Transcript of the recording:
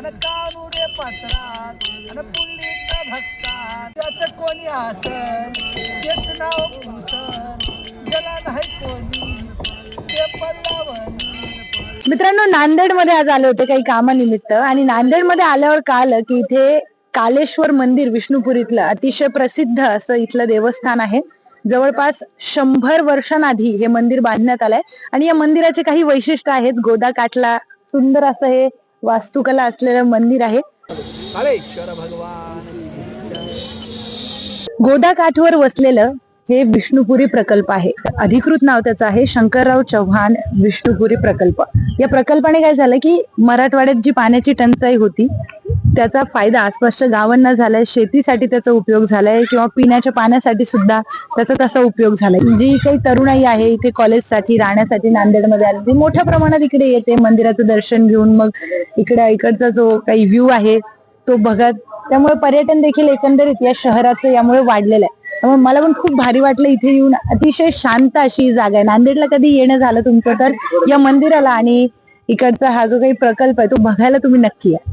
आणि कानुरे पत्रात आणि पुंडलिक भक्तात त्याचं कोणी आसन तेच नाव पुसन ज्याला नाही कोणी ते पल्लवनी. मित्रांनो, नांदेडमध्ये आज आले होते काही कामानिमित्त आणि नांदेडमध्ये आल्यावर कळालं की इथे कालेश्वर मंदिर विष्णुपुरीतलं अतिशय प्रसिद्ध असं इथलं देवस्थान आहे. जवळपास 100 वर्षांआधी हे मंदिर बांधण्यात आलंय आणि या मंदिराचे काही वैशिष्ट्य आहेत. गोदा काठला सुंदर असं हे वास्तुकला असलेलं मंदिर आहे. काळेश्वर भगवान गोदा काठवर वसलेलं हे विष्णुपुरी प्रकल्प आहे. अधिकृत नाव त्याचं आहे शंकरराव चव्हाण विष्णुपुरी प्रकल्प. या प्रकल्पाने काय झालं की मराठवाड्यात जी पाण्याची टंचाई होती त्याचा फायदा आसपासच्या गावांना झालाय, शेतीसाठी त्याचा उपयोग झालाय किंवा पिण्याच्या पाण्यासाठी सुद्धा त्याचा तसा उपयोग झालाय. जी काही तरुणाई आहे इथे कॉलेजसाठी राहण्यासाठी नांदेडमध्ये आली ती मोठ्या प्रमाणात इकडे येते मंदिराचं दर्शन घेऊन, मग इकडचा जो काही व्ह्यू आहे तो बघत. त्यामुळे पर्यटन देखील एकंदरीत या शहराचं यामुळे वाढलेलं आहे. त्यामुळे मला पण खूप भारी वाटलं इथे येऊन. अतिशय शांत अशी जागा आहे. नांदेडला कधी येणं झालं तुमचं तर या मंदिराला आणि इकडचा हा जो काही प्रकल्प आहे तो बघायला तुम्ही नक्की या.